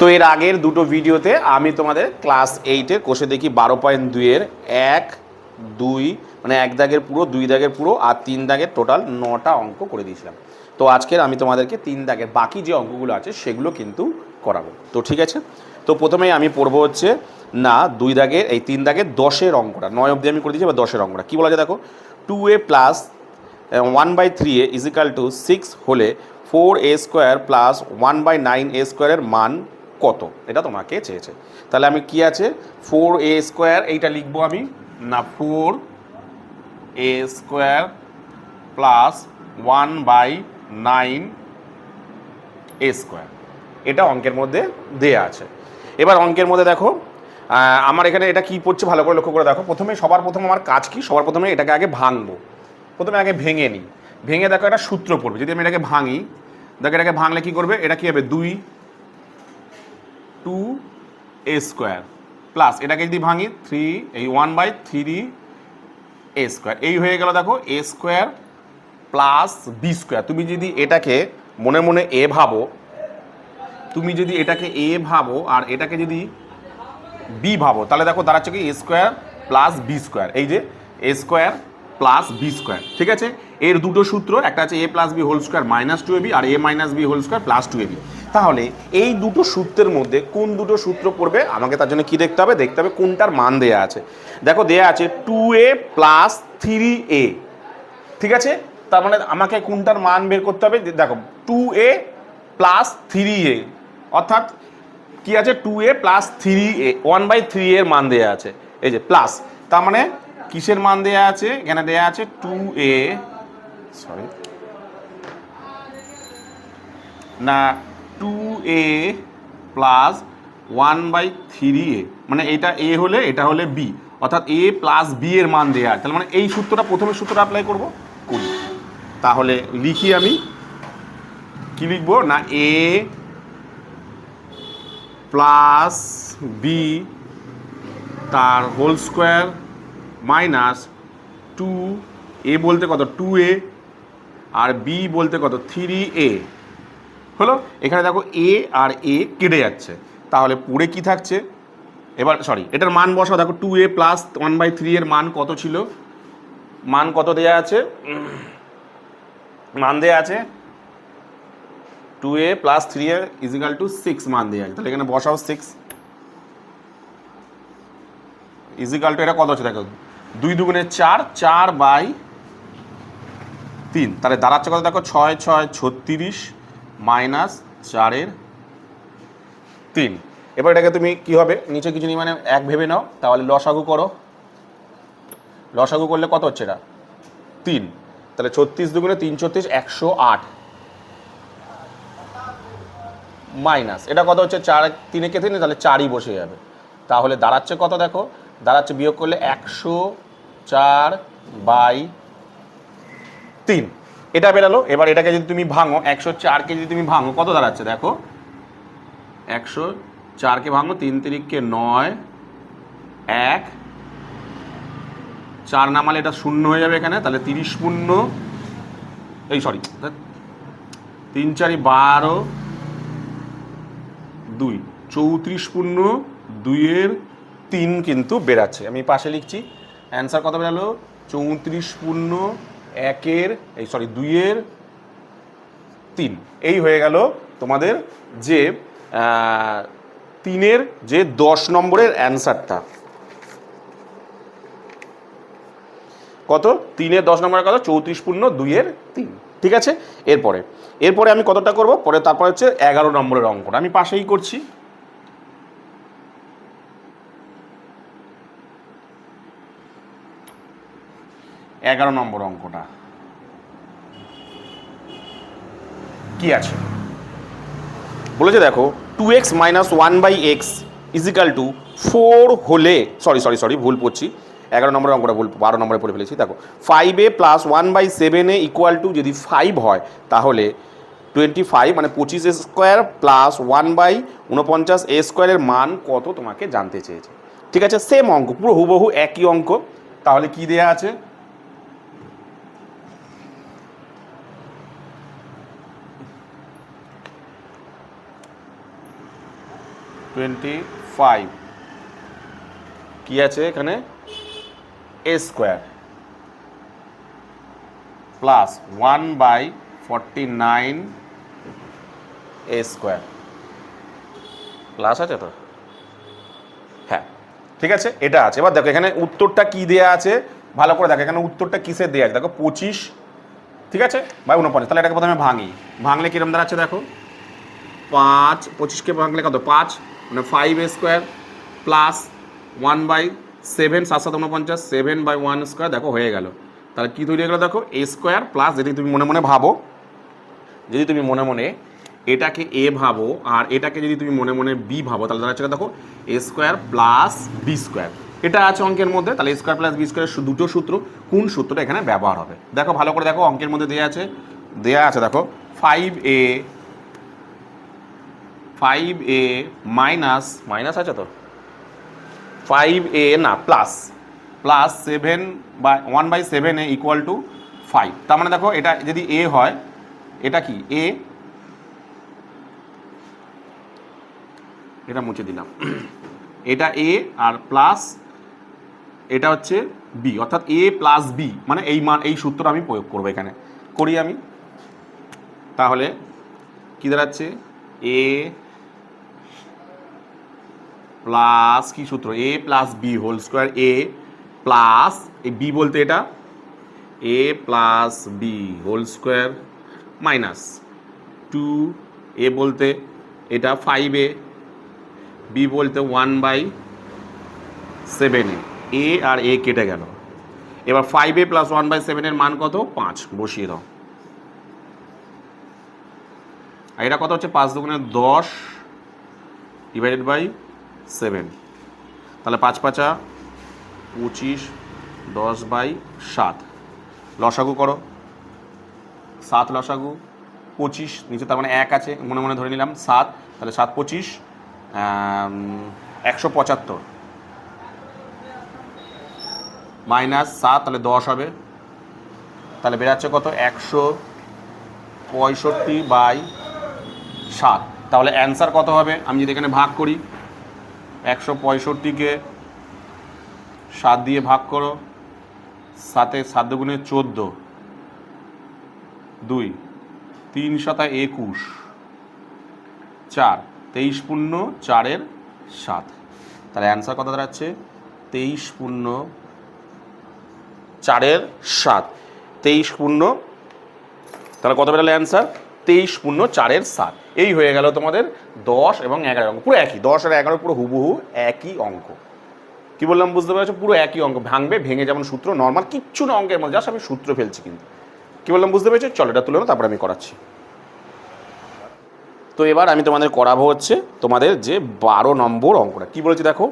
তো এর আগের দুটো ভিডিওতে আমি তোমাদের ক্লাস 8-এর কোষে দেখি 12.2-এর 1, 2 মানে 1 দাগের পুরো, 2 দাগের পুরো আর 3 দাগের টোটাল 9টা অঙ্ক করে দিয়েছিলাম। তো আজকের আমি তোমাদেরকে 3 দাগের বাকি যে অঙ্কগুলো আছে সেগুলো কিন্তু করাবো। তো ঠিক আছে, তো প্রথমেই আমি পড়বো হচ্ছে না 2 দাগের এই 3 দাগের 10-এর অঙ্কটা, 9 অবধি আমি করে দিয়েছি, বা 10-এর অঙ্কটা কী বলা যায় দেখো। 2a plus 1/3a is equal two 6 হলে 4a² প্লাস 1/9a² এর মান কত, এটা তোমাকে চেয়েছে। তাহলে আমি কি আছে 4a² এইটা লিখবো আমি না 4a² প্লাস 1/9a², এটা অঙ্কের মধ্যে দেয়া আছে। এবার অঙ্কের মধ্যে দেখো আমার এখানে এটা কি পড়ছে ভালো করে লক্ষ্য করে দেখো। সবার প্রথম আমার কাজ কি, সবার প্রথমে এটাকে আগে ভাঙবো, প্রথমে আগে ভেঙে নিই। ভেঙে দেখো একটা সূত্র পড়বে, যদি আমি এটাকে ভাঙি দেখো এটাকে ভাঙলে কি করবে, এটা কি হবে 2a² প্লাস এটাকে যদি ভাঙি 3 এই 1/3a², এই হয়ে গেল দেখো a² প্লাস b²। তুমি যদি এটাকে মনে মনে এ ভাবো, তুমি যদি এটাকে এ ভাবো আর এটাকে যদি বি ভাবো, তাহলে দেখো দাঁড়াচ্ছে কি a² প্লাস b², এই যে a² প্লাস b²। ঠিক আছে, এর দুটো সূত্র, একটা আছে a plus B whole square minus 2ab আর a minus B whole square plus 2ab। তাহলে এই দুটো সূত্রের মধ্যে কোন দুটো সূত্র পড়বে আমাকে তার জন্য কি দেখতে হবে, দেখতে হবে কোনটার মান দেয়া আছে। দেখো দেয়া আছে 2a প্লাস 3a, ঠিক আছে, তার মানে আমাকে কোনটার মান বের করতে হবে। দেখো 2a প্লাস 3a অর্থাৎ কি আছে 2a প্লাস 3a 1/3 এর মান দেয়া আছে, এই যে প্লাস, তার মানে কিসের মান দেয়া আছে, এখানে দেয়া আছে 2a না 2a প্লাস 1/3a, মানে এটা a হলে এটা হলে b, অর্থাৎ a প্লাস b এর মান দেয়া আছে। তাহলে মানে এই সূত্রটা, প্রথমের সূত্রটা অ্যাপ্লাই করবো, করি। তাহলে লিখি আমি, কি লিখবো না a প্লাস বি তার হোল স্কোয়ার মাইনাস 2a বলতে কত 2a আর b বলতে কত 3a হলো। এখানে দেখো a আর a কেটে যাচ্ছে, তাহলে পড়ে কি থাকছে, এবার এটার মান বসাও। দেখো 2a প্লাস 1/3 এর মান কত ছিল, মান কত দেয়া আছে, মান দেয়া আছে 2a plus 3a is equal two 6 মান দেওয়া আছে। তাহলে এখানে বসাও 6 ইজিক্যাল টু, এটা কত হচ্ছে দেখো 2 দুগুণে 4, 4/3, তাহলে দাঁড়াচ্ছে কত দেখো 6 6 36 মাইনাস 4/3। এবার এটাকে তুমি কি হবে, নিচে কিছু নেই মানে 1 ভেবে নাও, তাহলে লসাগু করো। লসাগু করলে কত হচ্ছে এটা 3, তাহলে 36 দুগুণে 3 36 108 মাইনাস এটা কত হচ্ছে 4 3 কে 3, তাহলে 4ই বসে যাবে। তাহলে দাঁড়াচ্ছে কত দেখো, দাঁড়াচ্ছে বিয়োগ করলে 104/3, এটা বেরালো। এবার এটাকে যদি তুমি ভাঙো 104কে যদি তুমি ভাঙো কত দাঁড়াচ্ছে দেখো, 104কে ভাঙো 3 3 9, 1 4 নামালে এটা শূন্য হয়ে যাবে এখানে, তাহলে 30 শূন্য এই 3 4 12 2 34 শূন্য 2 3 কিন্তু বেরাচ্ছে। আমি পাশে লিখছি, অ্যান্সার কত বেরালো 34 শূন্য 2 3, এই হয়ে গেল তোমাদের যে 3-এর যে 10 নম্বরের অ্যান্সারটা। কত 3-এর 10 নম্বরের কত 34 শূন্য 2 3, ঠিক আছে। এরপরে আমি কতটা করব পরে, তারপর হচ্ছে 11 নম্বরের অঙ্কটা আমি পাশেই করছি। এগারো নম্বর অঙ্কটা কি আছে বলেছে দেখো 2x minus 1/x is equal two 4 হলে, সরি ভুল পড়ছি, 11 নম্বরের অঙ্কটা ভুল, 12 নম্বরে পড়ে ফেলেছি। দেখো 5a plus 1/7a equal to যদি 5 হয় তাহলে 25 মানে 25a² প্লাস 1/49a² এর মান কত তোমাকে জানতে চেয়েছে। ঠিক আছে, সেম অঙ্ক, পুরো হুবহু একই অঙ্ক। তাহলে কি দেয়া আছে, 25 কি আছে এখানে A square plus 1/49 A square plus আছে তো, হ্যাঁ ঠিক আছে এটা আছে। এবার দেখো এখানে উত্তরটা কি দেয়া আছে ভালো করে দেখো, এখানে উত্তরটা কিসের দেয়া আছে দেখো 25 ঠিক আছে বা 49। তাহলে এটাকে প্রথমে ভাঙলে কিরম দাঁড়াচ্ছে দেখো 25কে ভাঙলে কত 5 মানে 5 স্কোয়ার প্লাস 1/7 7 7 49 7/1 স্কোয়ার দেখো হয়ে গেল। তাহলে কি তৈরি হয়ে গেলো দেখো এ স্কোয়ার প্লাস, যদি তুমি মনে মনে ভাবো, যদি তুমি মনে মনে এটাকে এ ভাবো আর এটাকে যদি তুমি মনে মনে বি ভাবো, তাহলে দাঁড়াচ্ছে দেখো A square plus B square. এটা আছে অঙ্কের মধ্যে, তাহলে এ স্কোয়ার প্লাস বি স্কোয়ারের দুটো সূত্র, কোন সূত্রটা এখানে ব্যবহার হবে দেখো ভালো করে দেখো। অঙ্কের মধ্যে দেয়া আছে দেখো 5a মাইনাস আছে তো 5a না প্লাস 1/7 ইকুয়াল টু 5। তার মানে দেখো এটা যদি a হয়, এটা কি a, এটা মুছে দিলাম, এটা a আর প্লাস এটা হচ্ছে b, অর্থাৎ a প্লাস b মানে এই সূত্র আমি প্রয়োগ করবো এখানে, করি আমি। তাহলে কি দাঁড়াচ্ছে a প্লাস কি সূত্র a plus B whole square, a plus এই বি বলতে এটা a plus B whole square minus 2a বলতে এটা 5a, বি বলতে 1/7 a আর a কেটে গেল। এবার 5a প্লাস 1/7 এর মান কত 5 বসিয়ে দাও। আর এটা কত হচ্ছে 5 দুগুণে 10 ডিভাইডেড বাই 7, তাহলে 5 5 25 10/7 লসাগু করো, 7 লসাগু 25 নিচে তার মানে 1 আছে মনে মনে ধরে নিলাম 7, তাহলে 7 25 175 মাইনাস 7 তাহলে 10 হবে, তাহলে বেরাচ্ছে কত 165/7। তাহলে অ্যান্সার কত হবে আমি যদি এখানে ভাগ করি 165কে 7 দিয়ে ভাগ করো, 7 দুগুণে 14 2 3 7 21 4 23 পূর্ণ 4 7, তাহলে অ্যান্সার কত দাঁড়াচ্ছে 23 পূর্ণ 4 7 23 পূর্ণ, তাহলে কত বেরোলো অ্যান্সার 23 পূর্ণ 4 7। এই হয়ে গেল তোমাদের 10 এবং 11 অঙ্ক, পুরো একই 10 আর 11 পুরো হুবহু একই অঙ্ক। কি বললাম বুঝতে পেরেছো, পুরো একই অঙ্ক, ভেঙে যেমন সূত্র নর্মাল কিচ্ছু না অঙ্কের মধ্যে, জাস্ট আমি সূত্র ফেলছি কিন্তু। কি বললাম বুঝতে পেরেছো, চলো এটা তুলে নাও তারপরে আমি করাচ্ছি। তো এবার আমি তোমাদের করাবো হচ্ছে তোমাদের যে 12 নম্বর অঙ্কটা। কি বলেছি দেখো,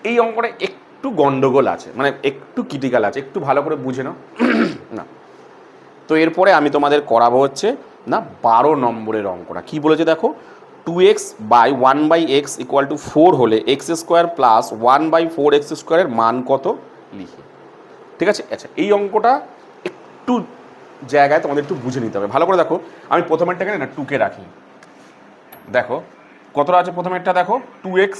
এই অঙ্কটা একটু গন্ডগোল আছে, মানে একটু ক্রিটিক্যাল আছে, একটু ভালো করে বুঝে নাও না। তো এরপরে আমি তোমাদের করাবো হচ্ছে না 12 নম্বরের অঙ্কটা। কি বলেছে দেখো 2x by 1/x equal to 4 হলে এক্স স্কোয়ার প্লাস 1/4x স্কোয়ারের মান কত লিখি। ঠিক আছে, আচ্ছা এই অঙ্কটা একটু জায়গায় তোমাদের একটু বুঝে নিতে হবে ভালো করে। দেখো আমি প্রথমেরটাকে না 2কে রাখি, দেখো কতটা আছে প্রথমেরটা দেখো 2x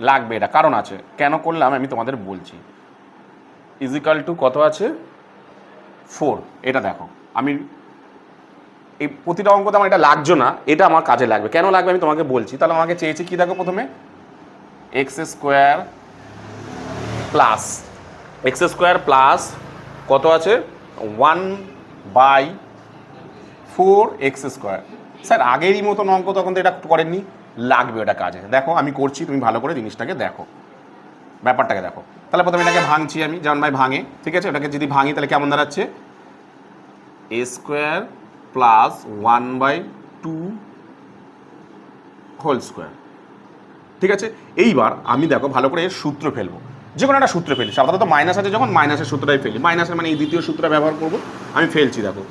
লাগবে, এটা কারণ আছে, কেন করলাম আমি তোমাদের বলছি। ইজিক্যাল টু কত আছে 4, এটা দেখো আমি এই প্রতিটা অঙ্কতে আমার এটা লাগছে না, এটা আমার কাজে লাগবে, কেন লাগবে আমি তোমাকে বলছি। তাহলে আমাকে চেয়েছি কি দেখো প্রথমে এক্স স্কোয়ার প্লাস কত আছে 1/4x স্কোয়ার। স্যার আগেরই মতন অঙ্ক তখন তো এটা করেননি, লাগবে এটা কাজে, দেখো আমি করছি, তুমি ভালো করে জিনিসটাকে দেখো, ব্যাপারটাকে দেখো। তাহলে প্রথমে এটাকে ভাঙছি আমি, যেমন ভাই ভাঙে, ঠিক আছে, ওটাকে যদি ভাঙি তাহলে কেমন দাঁড়াচ্ছে এ স্কোয়ার প্লাস 1/2 হোল স্কোয়ার। ঠিক আছে, এইবার আমি দেখো ভালো করে এর সূত্র ফেলবো, যে কোনো একটা সূত্র ফেলি, সাধারণত মাইনাস আছে যখন মাইনাসের সূত্রটাই ফেলি, মাইনাসের মানে এই দ্বিতীয় সূত্রটা ব্যবহার করবো। আমি ফেলছি দেখো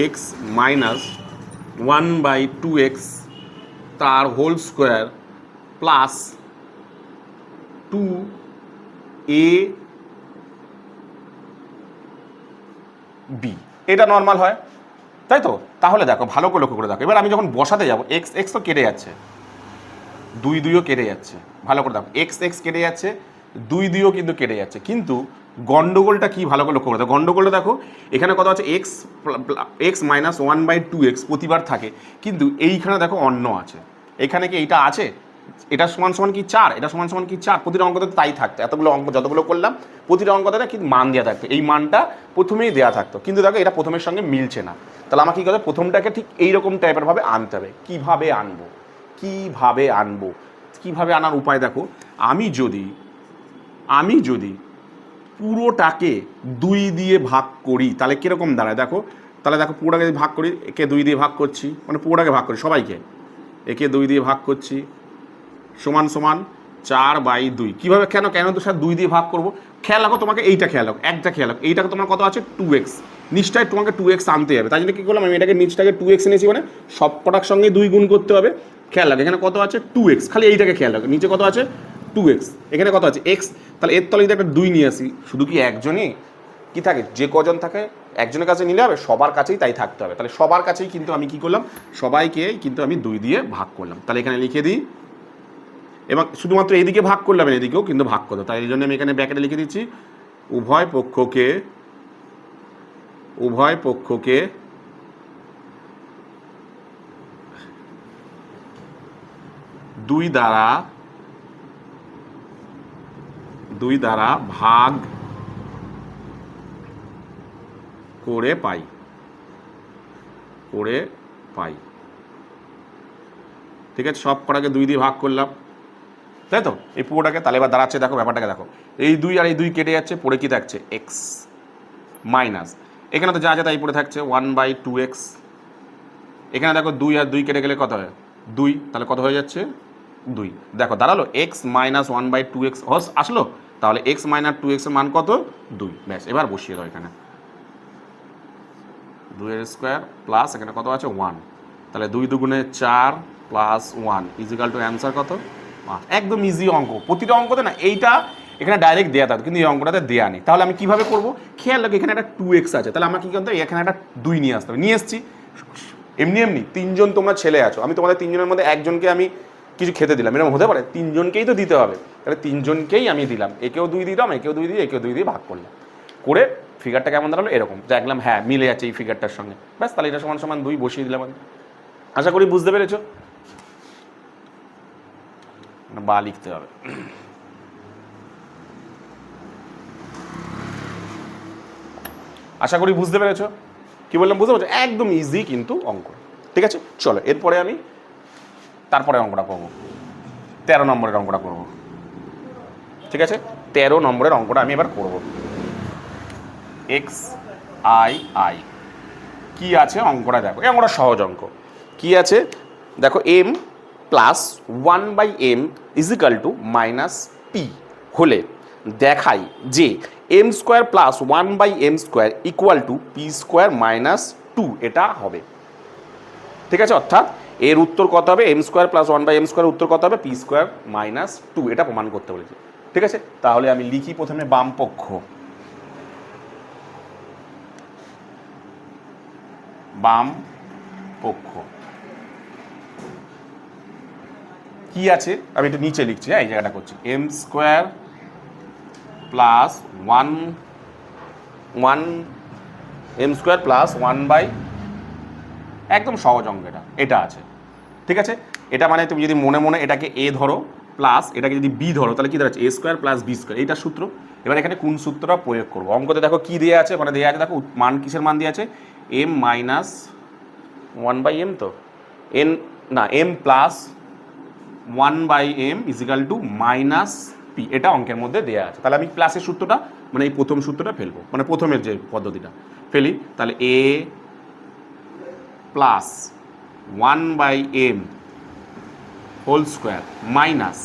এক্স মাইনাস 1/2x তার হোল স্কোয়ার প্লাস 2ab, এটা নর্মাল হয় তাই তো। তাহলে দেখো ভালো করে লক্ষ্য করে দেখো, এবার আমি যখন বসাতে যাবো এক্স তো কেটে যাচ্ছে, দুই দুইও কেটে যাচ্ছে, ভালো করে দেখো, এক্স এক্স কেটে যাচ্ছে, দুই দুইও কিন্তু কেটে যাচ্ছে, কিন্তু গন্ডগোলটা কি ভালো করে লক্ষ্য করে দেখো, গন্ডগোলটা দেখো এখানে কত আছে x x minus one by two x প্রতিবার থাকে, কিন্তু এইখানে দেখো অন্য আছে, এখানে কি এইটা আছে, এটা সমান সমান কি 4, এটা সমান সমান কি 4, প্রতিটা অঙ্কতে তাই থাকতো, এতগুলো অঙ্ক যতগুলো করলাম প্রতিটা অঙ্কতে কিন্তু মান দেওয়া থাকতো, এই মানটা প্রথমেই দেওয়া থাকতো, কিন্তু দেখো এটা প্রথমের সঙ্গে মিলছে না, তাহলে আমাকে কী করতে হবে, প্রথমটাকে ঠিক এইরকম টাইপের ভাবে আনতে হবে। কীভাবে আনবো, কীভাবে আনবো, কীভাবে আনার উপায় দেখো, আমি যদি পুরোটাকে 2 দিয়ে ভাগ করি তাহলে কীরকম দাঁড়ায় দেখো, তাহলে দেখো পুরোটাকে যদি ভাগ করি, একে 2 দিয়ে ভাগ করছি, মানে পুরোটাকে ভাগ করি সবাইকে, একে 2 দিয়ে ভাগ করছি সমান সমান 4/2। কীভাবে, কেন তো স্যার 2 দিয়ে ভাগ করবো, খেয়াল রাখো, তোমাকে এইটা খেয়াল রাখো, একটা খেয়াল রাখো, এইটাকে তোমার কত আছে 2x, নিচটায় তোমাকে 2x আনতে হবে, তাই জন্য কী করলাম আমি এটাকে নিচটাকে 2x এনেছি, মানে সব কটার সঙ্গে 2 গুণ করতে হবে, খেয়াল রাখো এখানে কত আছে 2x, খালি এইটাকে খেয়াল রাখো, নিচে কত আছে 2x, এখানে কত আছে x, তাহলে এর তলে যদি একটা 2 নিয়ে আসি, শুধু কি একজনই কি থাকে, যে কজন থাকে একজনের কাছে নিলে হবে, সবার কাছেই তাই থাকতে হবে, তাহলে সবার কাছেই কিন্তু আমি কি করলাম, সবাইকে কিন্তু আমি 2 দিয়ে ভাগ করলাম, তাহলে এখানে লিখে দিই, এবং শুধুমাত্র এদিকে ভাগ করলাম, এদিকেও কিন্তু ভাগ করতো, তাই এই জন্য আমি এখানে ব্র্যাকেটে লিখে দিচ্ছি উভয় পক্ষকে 2 দ্বারা ভাগ করে পাই, ঠিক আছে, সব কটাকে 2 দিয়ে ভাগ করলাম, তাই তো, এই পুরোটাকে, তাহলে এবার দাঁড়াচ্ছে দেখো ব্যাপারটাকে দেখো, এই 2 আর এই 2 কেটে যাচ্ছে, পড়ে কি থাকছে এক্স মাইনাস, এখানে তো যা যা তাই পড়ে থাকছে 1/2x, এখানে দেখো 2 আর 2 কেটে গেলে কত হয় 2, তাহলে কত হয়ে যাচ্ছে 2, দেখো দাঁড়ালো এক্স মাইনাস 1/2x আসলো, তাহলে এক্স মাইনাস 2x এর মান কত 2, ব্যাস এবার বসিয়ে দাও এখানে 2² প্লাস এখানে কত আছে 1, তাহলে 2 দুগুণে 4 প্লাস 1 ইজিক্যাল টু অ্যান্সার কত 5, একদম ইজি অঙ্ক, প্রতিটা অঙ্কতে না এইটা এখানে ডাইরেক্ট দেওয়া থাকবে, কিন্তু এই অঙ্কটাতে দেওয়া নেই, তাহলে আমি কীভাবে করবো, খেয়াল রাখো এখানে একটা 2x আছে, তাহলে আমার কী করতে হবে, এখানে একটা 2 নিয়ে আসতে হবে, নিয়ে এসছি, এমনি 3জন তোমরা ছেলে আছো, আমি তোমাদের 3জনের মধ্যে একজনকে আমি কিছু খেতে দিলাম, এরকম হতে পারে, 3জনকেই তো দিতে হবে, তাহলে 3জনকেই আমি দিলাম, একেও 2 দিলাম, একেও 2 দিয়ে, একেও 2 দিয়ে ভাগ করলাম, করে ফিগারটা কেমন দাঁড়ালো এরকম, দেখলাম হ্যাঁ মিলে যাচ্ছে এই ফিগারটার সঙ্গে, ব্যাস তাহলে এটা সমান সমান 2 বসিয়ে দিলাম আমি, আশা করি বুঝতে পেরেছো, বা লিখতে হবে, আশা করি বুঝতে পেরেছো, কি বললাম বুঝতে পারছো, একদম ইজি কিন্তু অঙ্ক, ঠিক আছে, চলো এরপরে আমি তারপরে অঙ্কটা করবো, 13 নম্বরের অঙ্কটা করবো, ঠিক আছে, 13 নম্বরের অঙ্কটা আমি এবার করবো, xi কি আছে অঙ্কটা দেখো, এই অঙ্কটা সহজ অঙ্ক, কি আছে দেখো, m plus 1/m equal to minus P হলে দেখাই যে m² plus 1/m² equal to p² minus 2 এটা হবে, ঠিক আছে, অর্থাৎ এর উত্তর কত হবে, m² প্লাস 1/m² উত্তর কত হবে p² মাইনাস 2, এটা প্রমাণ করতে বলেছে, ঠিক আছে, তাহলে আমি লিখি প্রথমে বাম পক্ষ, কি আছে আমি একটু নিচে লিখছি, এই জায়গাটা করছি, m² প্লাস 1 প্লাস 1/, একদম সহজ অঙ্ক এটা আছে, ঠিক আছে, এটা মানে তুমি যদি মনে মনে এটাকে a ধরো প্লাস এটাকে যদি b ধরো, তাহলে কি দাঁড়াচ্ছে a² প্লাস b², এইটা সূত্র, এবার এখানে কোন সূত্রটা প্রয়োগ করবো, অঙ্কতে দেখো কি দেওয়া আছে, মানে দেওয়া আছে দেখো মান, কিসের মান দেওয়া আছে, m মাইনাস 1/m, তো m plus 1/m equal to minus P, এটা অঙ্কের মধ্যে দেওয়া আছে, তাহলে আমি প্লাসের সূত্রটা মানে এই প্রথম সূত্রটা ফেলবো, মানে প্রথমের যে পদ্ধতিটা ফেলি, তাহলে a plus 1/m whole square minus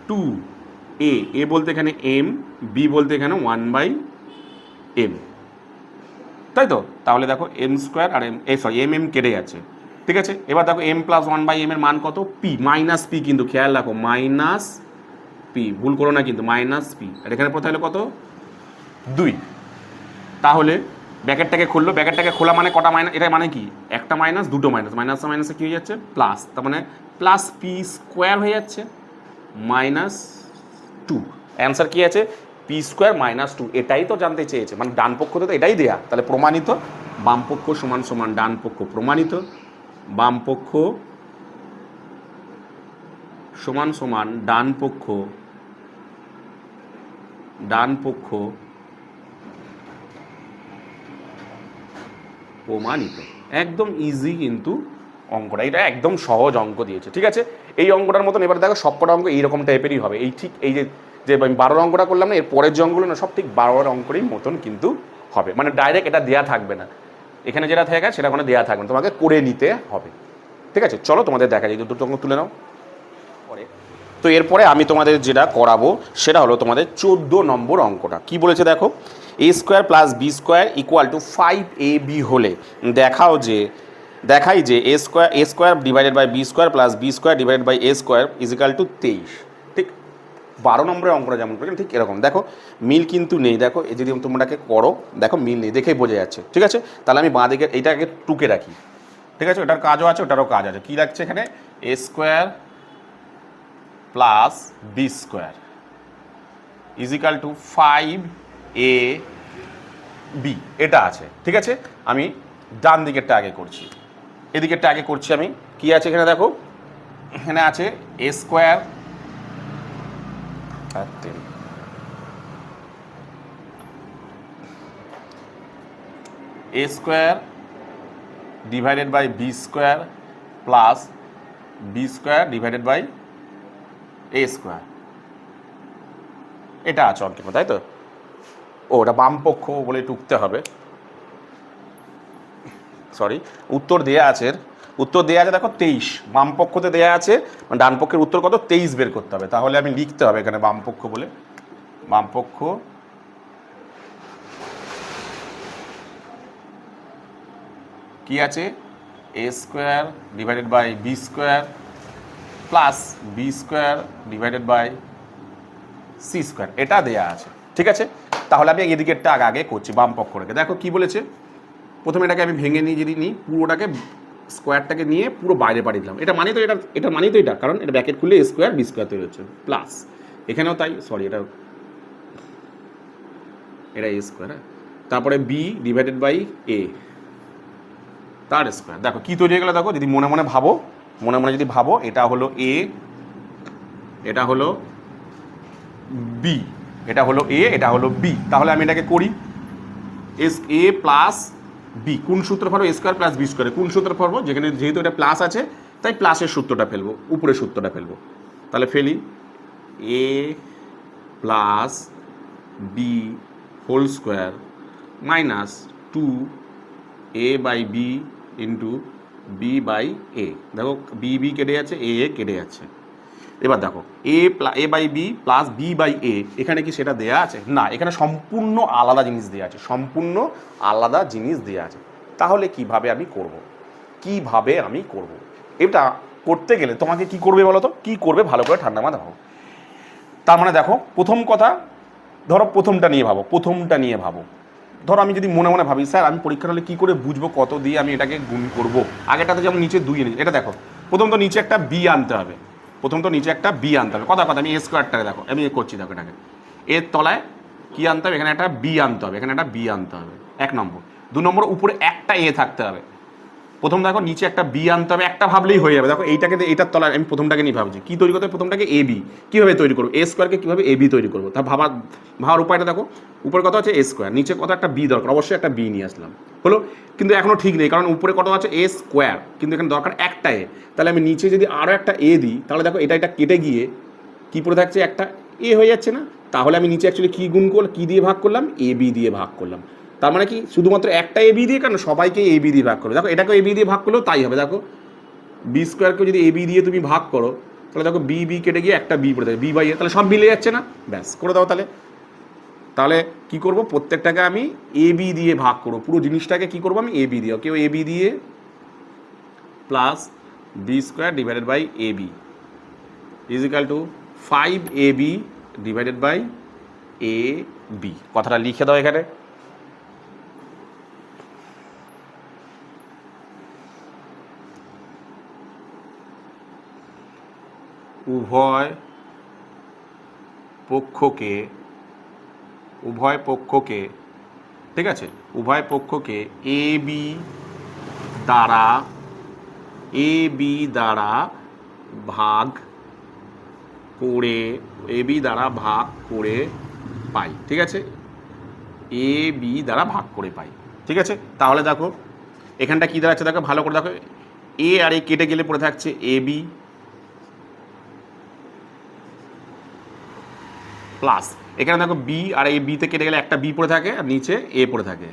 2a, a বলতে এখানে m, b বলতে এখানে 1/m, তাই তো, তাহলে দেখো m² আর m কেটে যাচ্ছে, ঠিক আছে, এবার দেখো m প্লাস 1/m এর মান কত p মাইনাস p, কিন্তু খেয়াল রাখো মাইনাস p, ভুল করো না কিন্তু মাইনাস p, আর এখানে প্রথমে হলো কত 2, তাহলে ব্র্যাকেটটাকে খুললো, ব্র্যাকেটটাকে খোলা মানে কটা মাইনাস, এটা মানে কি একটা মাইনাস দুটো মাইনাস, মাইনাসে মাইনাসে কী হয়ে যাচ্ছে প্লাস, তার মানে প্লাস পি স্কোয়ার হয়ে যাচ্ছে মাইনাস টু। অ্যান্সার কী আছে পি স্কোয়ার মাইনাস টু। এটাই তো জানতে চেয়েছে, মানে ডান পক্ষ তো এটাই দেয়া, তাহলে প্রমাণিত বাম পক্ষ সমান সমান ডান পক্ষ, প্রমাণিত বাম পক্ষ সমান সমান ডান পক্ষ, ডান পক্ষ প্রমাণিত। একদম ইজি কিন্তু অঙ্কটা, এটা একদম সহজ অঙ্ক দিয়েছে, ঠিক আছে। এই অঙ্কটার মতন এবার দেখো সবকটা অঙ্ক এইরকম টাইপেরই হবে, এই ঠিক এই যে যে আমি 12 অঙ্কটা করলাম না, এর পরের যে অঙ্কগুলো না সব ঠিক 12 অঙ্কেরই মতন কিন্তু হবে, মানে ডাইরেক্ট এটা দেয়া থাকবে না, এখানে যেটা থাকে সেটা কোনো দেয়া থাকবে না, তোমাকে করে নিতে হবে, ঠিক আছে। চলো তোমাদের দেখা যায়, দুটো অঙ্ক তুলে নাও পরে। তো এরপরে আমি তোমাদের যেটা করাবো সেটা হলো তোমাদের 14 নম্বর অঙ্কটা। কি বলেছে দেখো, A square plus B square equal to 5ab হলে দেখাই যে A square divided by B square plus B square divided by A square equal to 23। ঠিক 12 নম্বরের অঙ্কটা যেমন করেন ঠিক এরকম, দেখো মিল কিন্তু নেই, দেখো এই যদি তোমরাকে করো দেখো মিল নেই, দেখেই বোঝা যাচ্ছে, ঠিক আছে। তাহলে আমি বাঁ দিকে এইটাকে টুকে রাখি, ঠিক আছে, ওটার কাজও আছে ওটারও কাজ আছে। কী লাগছে এখানে, A square plus B square equal to 5ab, এটা আছে, ঠিক আছে। আমি ডান দিকেরটা আগে করছি, এদিকেরটা আগে করছি আমি। কি আছে এখানে দেখো, এখানে আছে A square A square divided by B square plus B square divided by A square, এটা আছে অঙ্কের, তাই তো। ও ওটা বাম পক্ষ বলে টুকতে হবে, সরি, উত্তর দেয়া আছে, উত্তর দেয়া আছে দেখো 23, বাম পক্ষতে দেয়া আছে, ডান পক্ষের উত্তর কত 23 বের করতে হবে, তাহলে আমি লিখতে হবে এখানে বাম পক্ষ বলে, বাম পক্ষ কি আছে A square divided by B square plus B square divided by C square, এটা দেয়া আছে, ঠিক আছে। তাহলে আমি এদিকেরটা আগে করছি, বাম পক্ষ রেখে। দেখো কি বলেছে, প্রথমে এটাকে আমি ভেঙে নিয়ে যদি নিই, পুরোটাকে স্কোয়ারটাকে নিয়ে পুরো বাইরে পাঠিয়ে দিলাম, এটা মানেই তো এটা মানেই তো এটা, কারণ এটা ব্র্যাকেট খুললে এ স্কোয়ার বি স্কোয়ার তৈরি হচ্ছে, প্লাস এখানেও তাই, সরি এটা এ স্কোয়ার, তারপরে বি ডিভাইডেড বাই এ তার স্কোয়ার। দেখো কি তৈরি হয়ে গেলো, দেখো যদি মনে মনে যদি ভাবো এটা হলো এ, এটা হলো বি, এটা হলো এ, এটা হলো বি, তাহলে আমি এটাকে করি এ প্লাস বি, কোন সূত্র ফেলবো, এ স্কোয়ার প্লাস বি স্কোয়ারে কোন সূত্র ফেলবো, যেখানে যেহেতু এটা প্লাস আছে তাই প্লাসের সূত্রটা ফেলবো, উপরের সূত্রটা ফেলবো, তাহলে ফেলি A plus B whole square minus 2a by B into B by A. দেখো বি কেটে যাচ্ছে, এ কেটে যাচ্ছে। এবার দেখো A by B plus B by A, এখানে কি সেটা দেয়া আছে না, এখানে সম্পূর্ণ আলাদা জিনিস দেওয়া আছে, সম্পূর্ণ আলাদা জিনিস দেওয়া আছে। তাহলে কিভাবে আমি করব, এটা করতে গেলে তোমাকে কি করবে বলো তো, কি করবে ভালো করে ঠান্ডা মাথা ভাবো। তার মানে দেখো প্রথম কথা, ধরো প্রথমটা নিয়ে ভাবো, ধরো আমি যদি মনে মনে ভাবি স্যার আমি পরীক্ষার হলে কী করে বুঝবো কত দিয়ে আমি এটাকে গুণ করব, আগেটাতে যেমন নিচে 2 এনেছি, এটা দেখো প্রথম তো নিচে একটা বি আনতে হবে, কথা আমি এ স্কোয়ারটাকে দেখো আমি করছি, দেখো এটাকে এর তলায় কী আনতে হবে, এখানে একটা বি আনতে হবে, এখানে একটা বি আনতে হবে, 1 নম্বর। 2 নম্বর উপরে একটা এ থাকতে হবে, প্রথম দেখো নিচে একটা বি আনতে হবে, একটা ভাবলেই হয়ে যাবে। দেখো এইটাকে এটার তলায় আমি প্রথমটাকে নিয়ে ভাবছি, কী তৈরি করতে হবে, প্রথমটাকে এ বি, কীভাবে তৈরি করবো, এ স্কোয়ারকে কীভাবে এ বি তৈরি করবো, তা ভাবার উপায়টা দেখো, উপরে কত আছে এ স্কোয়ার, নিচে কত একটা বি দরকার, অবশ্যই একটা বি নিয়ে আসলাম, হলো। কিন্তু এখনও ঠিক নেই, কারণ উপরে কত আছে এ স্কোয়ার, কিন্তু এখানে দরকার একটা এ, তাহলে আমি নিচে যদি আরও একটা এ দিই, তাহলে দেখো এটা কেটে গিয়ে কী পড়ে থাকছে, একটা এ হয়ে যাচ্ছে না। তাহলে আমি নিচে অ্যাকচুয়ালি কী গুণ করলাম, কী দিয়ে ভাগ করলাম, এ বি দিয়ে ভাগ করলাম। তার মানে কি শুধুমাত্র একটা এ বি দিয়ে, কেন সবাইকে এ বি দিয়ে ভাগ করো, দেখো এটাকে এ বি দিয়ে ভাগ করলেও তাই হবে। দেখো বি স্কোয়ারকে যদি এ বি দিয়ে তুমি ভাগ করো, তাহলে দেখো বি কেটে গিয়ে একটা বি পড়ে থাকে, বি বাই এ, তাহলে সব মিলে যাচ্ছে না, ব্যাস করে দাও। তাহলে কি করব, প্রত্যেকটাকে আমি এ বি দিয়ে ভাগ করবো, পুরো জিনিসটাকে কি করবো আমি এ বি দিয়ে, কেউ এ বি দিয়ে plus B square divided by A B equal to 5ab divided by A B. কথাটা লিখে দাও এখানে, উভয় পক্ষকে ঠিক আছে, উভয় পক্ষকে এ বি দ্বারা ভাগ করে পাই। ঠিক আছে, এ বি দ্বারা ভাগ করে পাই। ঠিক আছে, তাহলে দেখো এখানটা কি দাঁড়াচ্ছে, দেখো ভালো করে দেখো, এ আর এ কেটে গেলে পড়ে থাকছে এ বি প্লাস এখানে দেখো বি আর এই বিতে কেটে গেলে একটা বি পড়ে থাকে আর নিচে এ পড়ে থাকে।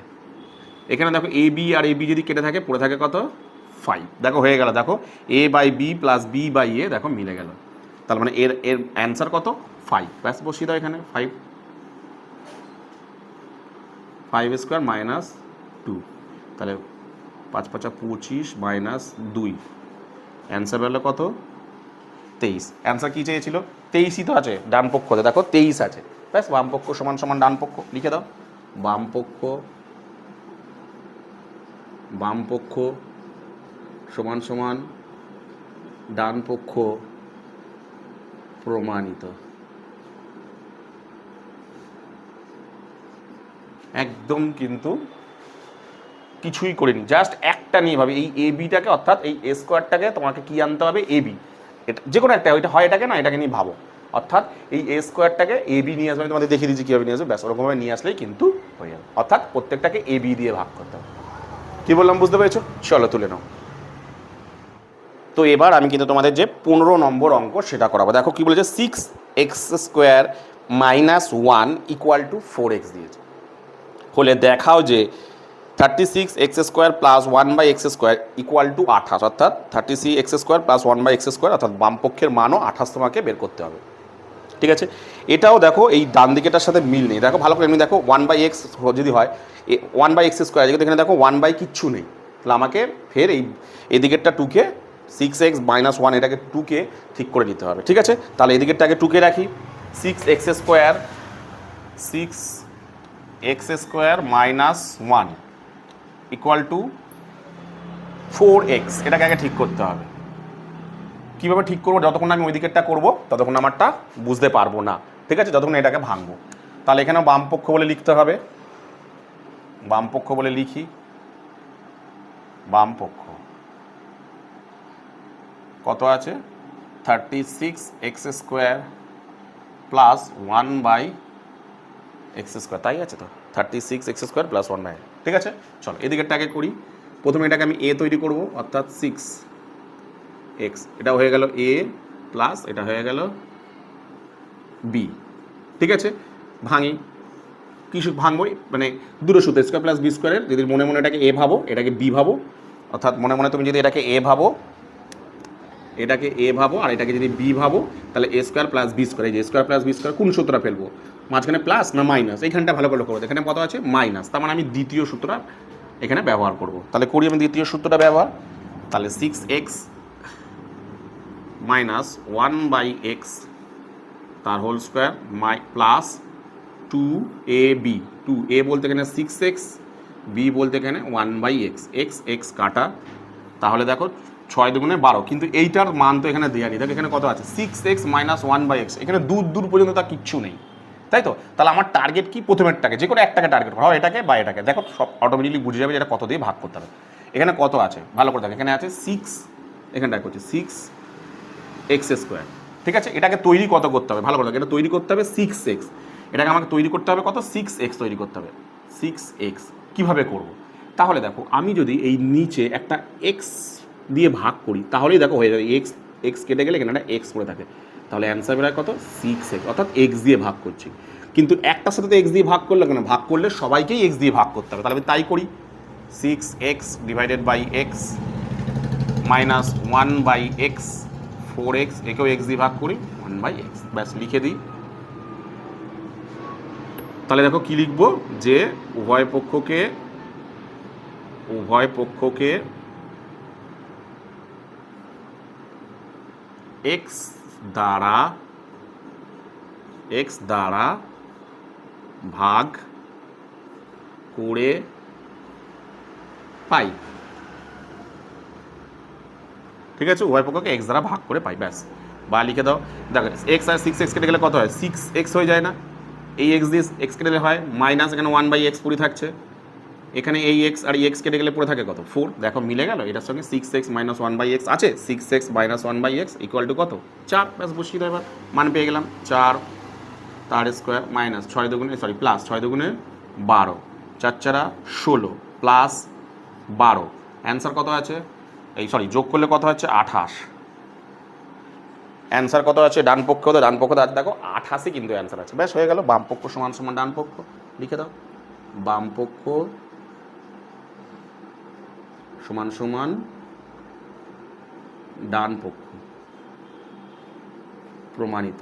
এখানে দেখো A B R A B যদি কেটে থাকে পড়ে থাকে কত 5। দেখো হয়ে গেল, দেখো A by B plus B by A দেখো মিলে গেল। তার মানে এর অ্যান্সার কত 5। ব্যাস বসিয়ে দাও এখানে 5 স্কোয়ার মাইনাস 2, তাহলে 5 5 25 মাইনাস 2, অ্যান্সার হলো কত 23। অ্যান্সার কী চেয়েছিল 23ই তো আছে ডান পক্ষতে, দেখো 23 আছে। ব্যাস বাম পক্ষ সমান সমান ডান পক্ষ লিখে দাও, বাম পক্ষ সমান সমান ডান পক্ষ প্রমাণিত। একদম কিন্তু কিছুই করিনি, জাস্ট একটা নিয়ে ভাবে এই এ বিটাকে, অর্থাৎ এই এ স্কোয়ারটাকে তোমাকে কি আনতে হবে এ বি, এটা যে কোনো একটা, ওইটা হয় এটাকে না এটাকে নিয়ে ভাবো, অর্থাৎ এই এ স্কোয়ারটাকে এ বি নিয়ে আসবে। তোমাদের দেখিয়ে দিচ্ছি কীভাবে নিয়ে আসবে, ব্যাস ওরকমভাবে নিয়ে আসলেই কিন্তু হয়ে যাবে, অর্থাৎ প্রত্যেকটাকে এ বি দিয়ে ভাগ করতে হবে। কী বললাম বুঝতে পেরেছো? চলো তুলে নাও। তো এবার আমি কিন্তু তোমাদের যে 15 নম্বর অঙ্ক সেটা করাবো। দেখো কি বলেছে, 6x square minus 1 equal to 4x দিয়েছে, হলে দেখাও যে 36x square plus 1/x square equal two 28, অর্থাৎ 36x square plus 1/x square, অর্থাৎ বাম পক্ষের মানও 28 তোমাকে বের করতে হবে। ঠিক আছে, এটাও দেখো এই ডান দিকেটার সাথে মিল নেই, দেখো ভালো করে এমনি দেখো 1/x যদি হয় 1/x স্কোয়ার, যেহেতু এখানে দেখো 1 কিচ্ছু নেই, তাহলে আমাকে ফের এই দিকেরটা 2কে 6x মাইনাস 1 এটাকে 2কে ঠিক করে নিতে হবে। ঠিক আছে, তাহলে এই দিকেরটাকে 2কে রাখি, 6x square minus 1 equal to 4x, এটাকে আগে ঠিক করতে হবে। কীভাবে ঠিক করবো, যতক্ষণ আমি ওই দিকেরটা করবো ততক্ষণ আমারটা বুঝতে পারবো না। ঠিক আছে, যতক্ষণ এটাকে ভাঙবো। তাহলে এখানে বাম পক্ষ বলে লিখতে হবে, বাম পক্ষ বলে লিখি, বাম পক্ষ কত আছে 36x square plus 1/x square, তাই আছে তো 36x স্কোয়ার প্লাস 1/। ঠিক আছে, চলো এদিকেরটা আগে করি। প্রথমে এটাকে আমি এ তৈরি করব, অর্থাৎ 6x, এটা হয়ে গেল এ প্লাস এটা হয়ে গেল বি। ঠিক আছে, ভাঙি, কিছু ভাঙবো মানে দুটো সূত্র স্কোয়ার প্লাস বি স্কোয়ারের, যদি মনে মনে এটাকে এ ভাবো এটাকে বি ভাবো, অর্থাৎ মনে মনে তুমি যদি এটাকে এ ভাবো আর এটাকে যদি বি ভাবো, তাহলে এ স্কোয়ার প্লাস বি স্কোয়ার, এই যে স্কোয়ার প্লাস বি স্কোয়ার কোন সূত্রটা ফেলবো, মাঝখানে প্লাস না মাইনাস, এইখানটা ভালো করে করবো, এখানে কত আছে মাইনাস, তার মানে আমি দ্বিতীয় সূত্রটা এখানে ব্যবহার করব। তাহলে করি আমি দ্বিতীয় সূত্রটা ব্যবহার, তাহলে 6x মাইনাস 1/x তার whole square plus 2ab, 2a বলতে এখানে 6x, b বলতে এখানে 1/x, x কাটা, তাহলে দেখো 6 দুগুণে 12, কিন্তু এইটার মান তো এখানে দেওয়া নেই, দেখো এখানে কত আছে 6x মাইনাস 1/x, এখানে দূর পর্যন্ত তার কিচ্ছু নেই, তাই তো। তাহলে আমার টার্গেট কি, প্রথমেরটাকে যে কোনো একটাকে টার্গেট করা হয়, এটাকে বা এটাকে, দেখো সব অটোমেটিকলি বুঝে যাবে যে এটা কত দিয়ে ভাগ করতে হবে। এখানে কত আছে ভালো করে দেখো, এখানে আছে 6, এখানটা করছে 6x স্কোয়ার। ঠিক আছে, এটাকে তৈরি কত করতে হবে ভালো করে দেখো, এটা তৈরি করতে হবে 6x, এটাকে আমাকে তৈরি করতে হবে কত 6x তৈরি করতে হবে, 6x কিভাবে করব, তাহলে দেখো আমি যদি এই নিচে একটা x দিয়ে ভাগ করি তাহলেই দেখো হয়ে যাবে, x কেটে গেলে এখানে একটা x পড়ে থাকে, তাহলে অ্যান্সার বেরোয় কত 6x, অর্থাৎ x দিয়ে ভাগ করছি। কিন্তু একটার সাথে তো x দিয়ে ভাগ করলে কেন, ভাগ করলে সবাইকেই x দিয়ে ভাগ করতে হবে, তাহলে আমি তাই করি, 6x divided by x minus 1/x 4x, একেও x দিয়ে ভাগ করি 1/x, ব্যাস লিখে দিই। তাহলে দেখো কি লিখবো, যে উভয় পক্ষকে x দ্বারা ভাগ করে পাই। ঠিক আছে, উভয় পক্ষকে x দ্বারা ভাগ করে পাই, ব্যাস বা লিখে দাও। দেখো এক্স আর 6x কেটে গেলে কত হয়, 6x হয়ে যায় না, এই এক্স দিয়ে এক্স কেটে গেলে হয় মাইনাস, এখানে 1/x পুরি থাকছে, এখানে এই এক্স আর এক্স কেটে গেলে পড়ে থাকে কত 4, দেখো মিলে গেল, এটার সঙ্গে 6x - 1/x আছে, 6x - 1/x ইকুয়াল টু কত 4, ব্যাস বসিয়ে দাও, এবার মান পেয়ে গেলাম 4 তার স্কোয়ার মাইনাস 6 দুগুণে প্লাস 6 দুগুণে 12, 4 4 16 প্লাস 12, অ্যান্সার কত আছে, যোগ করলে কত হচ্ছে 28, অ্যান্সার কত আছে ডান পক্ষ, তো ডান পক্ষ আছে দেখো 28 কিন্তু অ্যান্সার আছে, ব্যাস হয়ে গেল, বাম পক্ষ সমান সমান ডান পক্ষ, লিখে দাও বাম পক্ষ সমান সমান ডান পক্ষ, প্রমাণিত,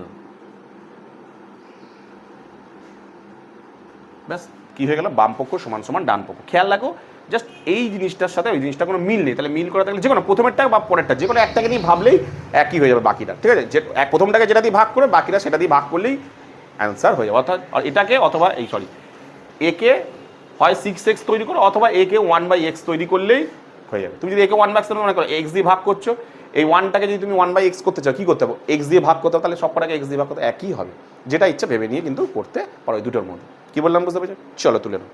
ব্যাস কি হয়ে গেল, বাম পক্ষ সমান সমান ডান পক্ষ। খেয়াল রাখো জাস্ট এই জিনিসটার সাথে ওই জিনিসটা কোনো মিল নেই, তাহলে মিল করা থাকলে যে কোনো প্রথমেরটা বা পরেরটা যে কোনো একটাকে নিয়ে ভাবলেই একই হয়ে যাবে বাকিটা, ঠিক আছে, যে প্রথমটাকে যেটা দিয়ে ভাগ করে বাকিটা সেটা দিয়ে ভাগ করলেই অ্যান্সার হয়ে যাবে, অর্থাৎ এটাকে অথবা একে হয় 6x তৈরি করো অথবা একে 1/x তৈরি করলেই হয়ে যাবে। তুমি যদি একে 1/x মনে করো এক্স দিয়ে ভাগ করছো, এই 1টাকে যদি তুমি 1/x করতে চাও কী করতে হবে, এক্স দিয়ে ভাগ করতে হবে, তাহলে সবকটাকে এক্স দিয়ে ভাগ করতে একই হবে, যেটা ইচ্ছা ভেবে নিয়ে কিন্তু করতে পারো ওই দুটোর মধ্যে। কী বললাম বুঝতে পেরেছো? চলো তুলে নাও।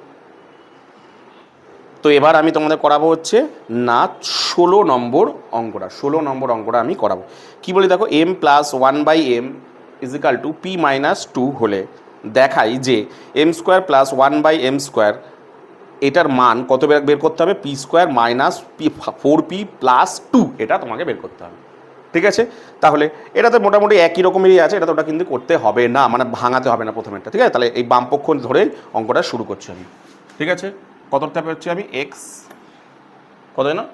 তো এবার আমি তোমাদের করাবো হচ্ছে না 16 নম্বর অঙ্কটা, 16 নম্বর অঙ্কটা আমি করাবো। কি বলি দেখো, m + 1/m = p - 2 হলে দেখাই যে m² + 1/m², এটার মান কত বের করতে হবে, p² - 4p + 2, এটা তোমাকে বের করতে হবে, ঠিক আছে। তাহলে এটাতে মোটামুটি একই রকমেরই আছে, এটা তো ওটা কিন্তু করতে হবে না, মানে ভাঙাতে হবে না প্রথমেরটা, ঠিক আছে। তাহলে এই বামপক্ষ ধরে অঙ্কটা শুরু করছি আমি, ঠিক আছে। কতটা পেয়েছি আমি, এক্স কত না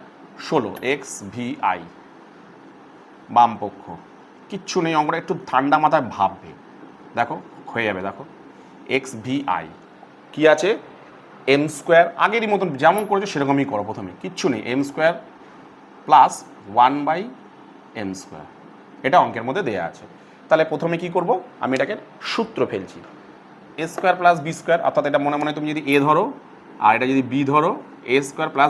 16 XVI, বামপক্ষ কিচ্ছু নেই, অঙ্কটা একটু ঠান্ডা মাথায় ভাববে, দেখো হয়ে যাবে, দেখো XVI কি আছে, m² আগেরই মতন যেমন করেছো সেরকমই করো, প্রথমে কিচ্ছু নেই, m² + 1/m², এটা অঙ্কের মধ্যে দেয়া আছে। তাহলে প্রথমে কি করব, আমি এটাকে সূত্র ফেলছি, a² + b², অর্থাৎ এটা মনে মনে তুমি যদি a ধরো আর এটা যদি b ধরো, a²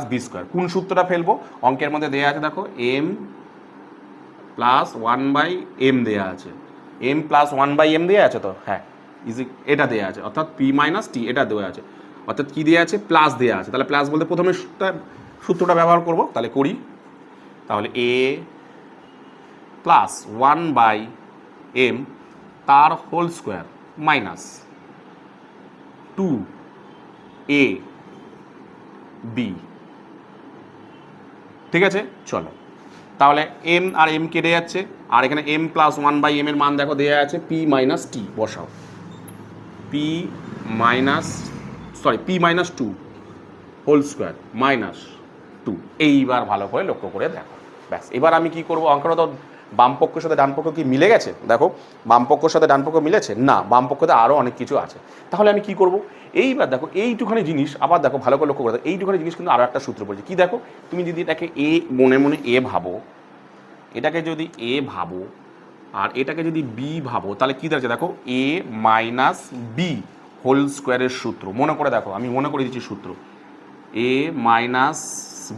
+ b², কোন সূত্রটা ফেলবো, অঙ্কের মধ্যে দেয়া আছে দেখো m + 1/m দেয়া আছে, m + 1/m দেয়া আছে, তো হ্যাঁ এটা দেয়া আছে, অর্থাৎ p - t এটা দেওয়া আছে, অর্থাৎ কি দেওয়া আছে, প্লাস দেওয়া আছে, তাহলে প্লাস বলতে প্রথমে সূত্রটা ব্যবহার করব, তাহলে করি, তাহলে a + 1/m তার হোল স্কোয়ার মাইনাস 2ab, ঠিক আছে। চলো তাহলে m আর m কেটে যাচ্ছে, আর এখানে m + 1/m এর মান দেখো দেওয়া আছে p - t, বসাও p - 2 হোল স্কোয়ার মাইনাস 2, এইবার ভালো করে লক্ষ্য করে দেখো, ব্যাস এবার আমি কি করব, অঙ্কটা তো বাম পক্ষের সাথে ডান পক্ষ কি মিলে গেছে, দেখো বাম পক্ষের সাথে ডান পক্ষ মিলেছে না, বাম পক্ষতে আরও অনেক কিছু আছে, তাহলে আমি কি করব, এইবার দেখো এইটুখানি জিনিস আবার দেখো ভালো করে লক্ষ্য করে দেখো, এইটুখানি জিনিস কিন্তু আরও একটা সূত্র পড়েছে, কি দেখো, তুমি যদি এটাকে এ মনে মনে এ ভাবো, এটাকে যদি এ ভাবো আর এটাকে যদি বি ভাবো, তাহলে কী দাঁড়াচ্ছে দেখো a - b হোল স্কোয়ারের সূত্র, মনে করে দেখো, আমি মনে করে দিচ্ছি সূত্র, a -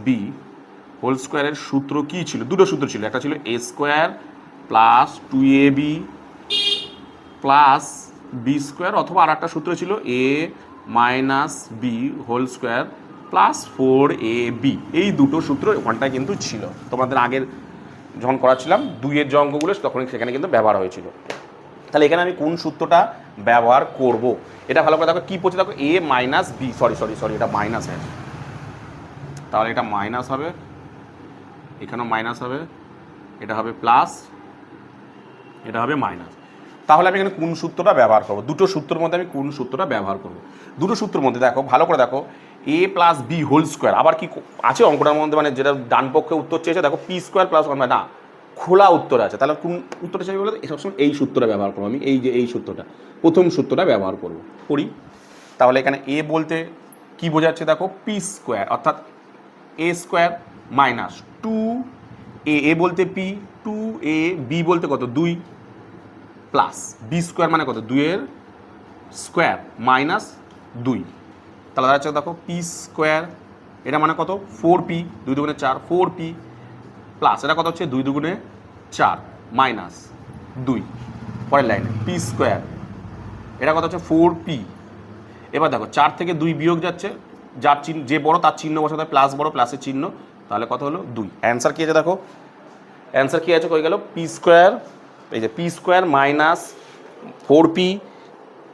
b হোল স্কোয়ারের সূত্র কী ছিল, দুটো সূত্র ছিল, একটা ছিল a² + 2ab + b² অথবা আর একটা সূত্র ছিল a - b whole square + 4ab, এই দুটো সূত্র ওখানটায় কিন্তু ছিল, তোমাদের আগের যখন করাচ্ছিলাম 2-এর যে অঙ্কগুলো তখন সেখানে কিন্তু ব্যবহার হয়েছিল। তাহলে এখানে আমি কোন সূত্রটা ব্যবহার করব, এটা ভালো করে দেখো, কী পড়ছে দেখো a - b, সরি এটা মাইনাস আছে, তাহলে এটা মাইনাস হবে, এখানেও মাইনাস হবে, এটা হবে প্লাস, এটা হবে মাইনাস, তাহলে আমি এখানে কোন সূত্রটা ব্যবহার করব, দুটো সূত্রের মধ্যে আমি কোন সূত্রটা ব্যবহার করব, দুটো সূত্রের মধ্যে দেখো ভালো করে দেখো a + b হোল স্কোয়ার, আবার কি আছে অঙ্কটার মধ্যে, মানে যেটা ডান পক্ষে উত্তর চেয়েছে দেখো p² + 1, না খোলা উত্তর আছে, তাহলে কোন উত্তরটা চাইবে বলে সবসময় এই সূত্রটা ব্যবহার করবো, আমি এই যে এই সূত্রটা প্রথম সূত্রটা ব্যবহার করব, করি, তাহলে এখানে a বলতে কি বোঝাচ্ছে দেখো p², অর্থাৎ a² - 2a বলতে p, 2ab বলতে কত 2 প্লাস b² মানে কত 2-এর স্কোয়ার মাইনাস 2, তাহলে দাঁড়াচ্ছে দেখো p², এটা মানে কত 4p, 2 দুগুণে 4 4p প্লাস এটা কত হচ্ছে 2 দুগুণে 4 মাইনাস 2 পরের লাইনে পি স্কোয়ার, এটা কত হচ্ছে 4p। এবার দেখো 4 থেকে 2 বিয়োগ যাচ্ছে, যার চিহ্ন যে বড় তার চিহ্ন বসাতে প্লাস বড় প্লাসের চিহ্ন, তাহলে কত হলো 2। অ্যান্সার কী আছে দেখো, অ্যান্সার কী আছে কই গেল, পি স্কোয়ার, এই যে P square minus 4p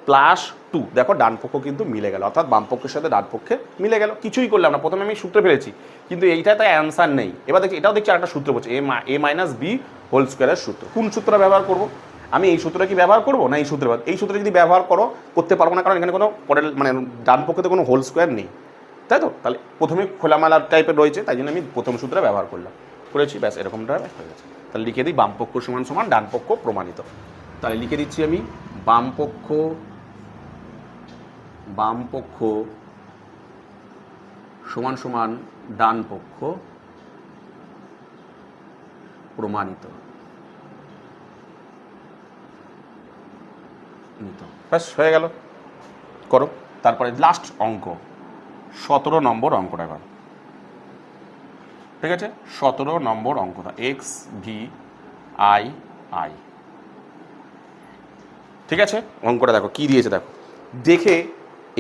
plus 2। দেখো ডান পক্ষ কিন্তু মিলে গেল, অর্থাৎ বাম পক্ষের সাথে ডান পক্ষে মিলে গেল, কিছুই করলাম না। প্রথমে আমি সূত্রে ফেলেছি, কিন্তু এইটাতে অ্যান্সার নেই। এবার দেখছি এটাও দেখছি একটা সূত্র বলছে এ মাইনাস বি হোল স্কোয়ারের সূত্র। কোন সূত্রটা ব্যবহার করব আমি, এই সূত্রটা কি ব্যবহার করবো না এই সূত্রে? এই সূত্রে যদি ব্যবহার করতে পারবো না, কারণ এখানে কোনো পরের মানে ডান পক্ষে তো কোনো হোল স্কোয়ার নেই, তাই তো? তাহলে প্রথমে খোলামেলা টাইপের রয়েছে, তাই জন্য আমি প্রথম সূত্রে ব্যবহার করলাম, করেছি, ব্যাস এরকমটা হয়ে গেছে। তাহলে লিখে দিই বাম পক্ষ সমান সমান ডান পক্ষ প্রমাণিত। তাহলে লিখে দিচ্ছি আমি বাম পক্ষ সমান সমান ডান পক্ষ প্রমাণিত। ব্যাস হয়ে গেল, করো। তারপরে লাস্ট অঙ্ক 17 নম্বর অঙ্কটা এবার, ঠিক আছে? 17 নম্বর অঙ্কটা এক্স ভি আই আই, ঠিক আছে? অঙ্কটা দেখো কি দিয়েছে, দেখো দেখে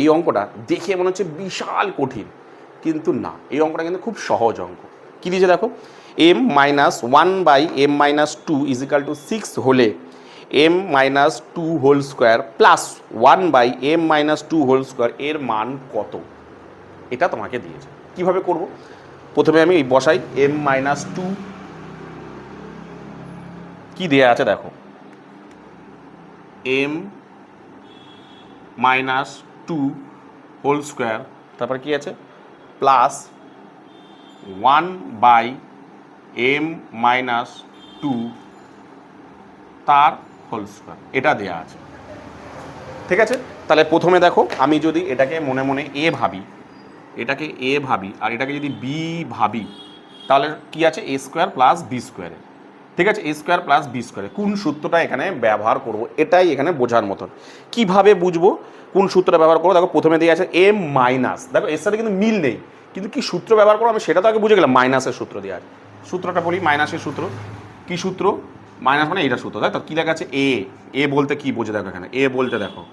এই অঙ্কটা দেখে মনে হচ্ছে বিশাল কঠিন, কিন্তু না, এই অঙ্কটা কিন্তু খুব সহজ অঙ্ক। কী দিয়েছে দেখো, m - 1/m - 2 = 6 হলে m - 2 whole square plus 1/m - 2 whole square এর মান কত, এটা তোমাকে দিয়েছে। কিভাবে করব, প্রথমে আমি এই বসাই m - 2 কি দেয়া আছে দেখো, m - 2 হোল স্কোয়ার, তারপরে কি আছে প্লাস 1/m - 2 তার হোল স্কোয়ার, এটা দেয়া আছে, ঠিক আছে? তাহলে প্রথমে দেখো আমি যদি এটাকে মনে মনে এ ভাবি, এটাকে এ ভাবি আর এটাকে যদি বি ভাবি, তাহলে কি আছে এ স্কোয়ার প্লাস বি স্কোয়ারে, ঠিক আছে? এ স্কোয়ার প্লাস বি স্কোয়ারে কোন সূত্রটা এখানে ব্যবহার করব, এটাই এখানে বোঝার মতন। কিভাবে বুঝবো কোন সূত্রটা ব্যবহার করবো, দেখো প্রথমে দিয়ে আছে এম মাইনাস, দেখো এর সাথে কিন্তু মিল নেই, কিন্তু কি সূত্র ব্যবহার করবো আমি সেটা তো আগে বুঝে গেলাম, মাইনাসের সূত্র দিয়ে আছে। সূত্রটা বলি, মাইনাসের সূত্র, কি সূত্র, মাইনাস মানে এইটা সূত্র, তাই তো? কী লেখা আছে এ বলতে কি বোঝে দেখো এখানে, এ বলতে দেখো,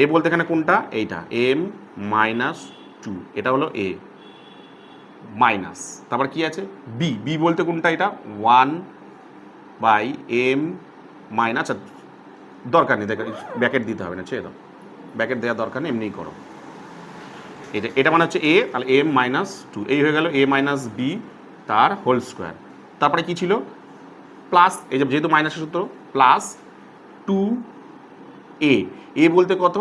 এ বলতে এখানে কোনটা, এইটা m-2, এটা হলো এ মাইনাস, তারপর কি আছে বি বলতে কোনটা, এটা 1/m - আচ্ছা দরকার নেই, দেখো ব্যাকেট দিতে হবে না, ছেড়ে দাও, ব্যাকেট দেওয়ার দরকার নেই, এমনিই করো। এটা মানে হচ্ছে এ, তাহলে m-2, এই হয়ে গেল a - b তার হোল স্কোয়ার। তারপরে কি ছিল প্লাস, এই যে যেহেতু মাইনাসের সূত্র, প্লাস 2a, এ বলতে কত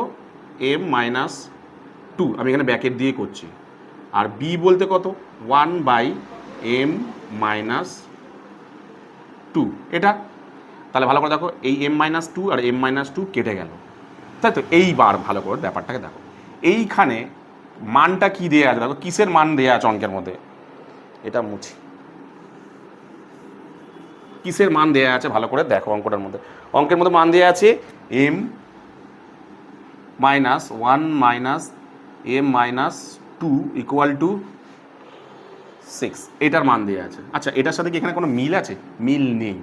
m-2, আমি এখানে ব্যাকেট দিয়ে করছি, আর বি বলতে কত 1/m - 2, এটা। তাহলে ভালো করে দেখো এই m-2 আর m-2 কেটে গেল, তাই তো? এইবার ভালো করে ব্যাপারটাকে দেখো, এইখানে মানটা কি দেয়া আছে দেখো, কিসের মান দেয়া আছে অঙ্কের মধ্যে, এটা মুছি, কিসের মান দেয়া আছে ভালো করে দেখো, অঙ্কটার মধ্যে মান দেয়া আছে m - 1 - m-2 = 6, এটার মান দেওয়া আছে। আচ্ছা এটার সাথে কি এখানে কোনো মিল আছে, মিল নেই।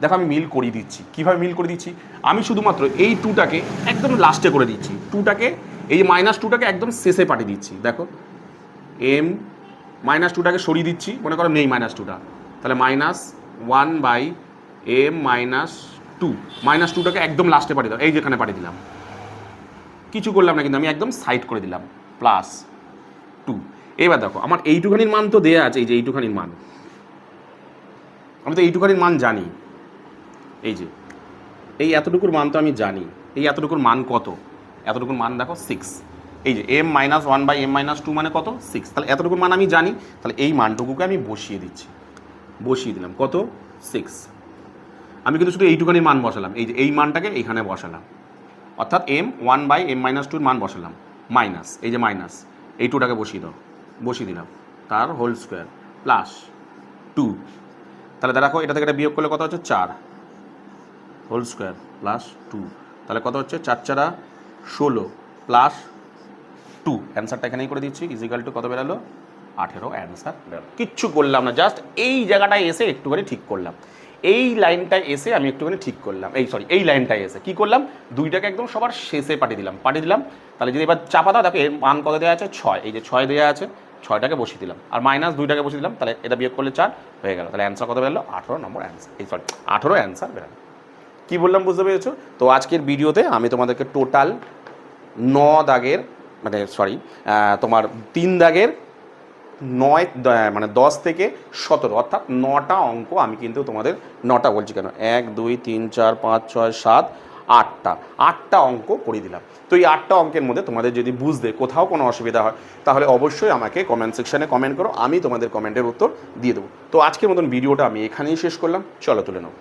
দেখো আমি মিল করিয়ে দিচ্ছি, কীভাবে মিল করে দিচ্ছি, আমি শুধুমাত্র এই 2টাকে একদম লাস্টে করে দিচ্ছি, 2টাকে এই যে -2টাকে একদম শেষে পাঠিয়ে দিচ্ছি, দেখো -2টাকে সরিয়ে দিচ্ছি, মনে করো নেই -2টা, তাহলে -1/m - 2, -2টাকে একদম লাস্টে পাঠিয়ে দাও, এই যেখানে পাঠিয়ে দিলাম, কিছু করলাম না কিন্তু আমি একদম সাইড করে দিলাম, প্লাস 2। এবার দেখো আমার এইটুখানির মান তো দেয়া আছে, এই যে এইটুখানির মান, আমি তো এইটুখানির মান জানি, এই যে এই এতটুকুর মান তো আমি জানি, এই এতটুকুর মান কত, এতটুকুর মান দেখো 6, এই যে m - 1/m - 2 মানে কত 6, তাহলে এতটুকুর মান আমি জানি, তাহলে এই মানটুকুকে আমি বসিয়ে দিচ্ছি, বসিয়ে দিলাম কত 6। আমি কিন্তু শুধু এইটুখানির মান বসালাম, এই যে এই মানটাকে এইখানে বসালাম, অর্থাৎ m 1/m - 2 মান বসালাম, মাইনাস এই যে মাইনাস এই 2টাকে বসিয়ে দিলাম তার হোল স্কোয়ার প্লাস 2, তাহলে দেখো এটা থেকে এটা বিয়োগ করলে কত হচ্ছে 4 হোল স্কোয়ার প্লাস 2, তাহলে কত হচ্ছে 4 × 16 প্লাস 2, অ্যান্সারটা এখানেই করে দিচ্ছি, = কত বেরালো 18 অ্যান্সার বেরালো। কিচ্ছু করলাম না, জাস্ট এই জায়গাটায় এসে একটুখানি ঠিক করলাম। এই লাইনটায় এসে আমি একটুখানি ঠিক করলাম, এই লাইনটায় এসে কী করলাম, 2টাকে একদম সবার শেষে পাঠিয়ে দিলাম। তাহলে যদি এবার চাপা দাও, দেখো এর মান কত দেওয়া আছে 6, এই যে 6 দেওয়া আছে, 6টাকে বসিয়ে দিলাম, আর -2টাকে বসিয়ে দিলাম, তাহলে এটা বিয়োগ করলে 4 হয়ে গেল। তাহলে অ্যান্সার কত বেরোলো? 18 নম্বর অ্যান্সার, 18 অ্যান্সার বেরোলো। কী বললাম বুঝতে পেরেছো? তো আজকের ভিডিওতে আমি তোমাদেরকে টোটাল 9 দাগের তোমার 3 দাগের 10 থেকে 17 অর্থাৎ 9টা অঙ্ক আমি কিন্তু তোমাদের 9টা বলছি কেন, 1 2 3 4 5 6 7 8টা অঙ্ক করে দিলাম। তো এই 8টা অঙ্কের মধ্যে তোমাদের যদি বুঝতে কোথাও কোনো অসুবিধা হয় তাহলে অবশ্যই আমাকে কমেন্ট সেকশানে কমেন্ট করো, আমি তোমাদের কমেন্টের উত্তর দিয়ে দেবো। তো আজকের মতন ভিডিওটা আমি এখানেই শেষ করলাম, চলো তুলে নাও।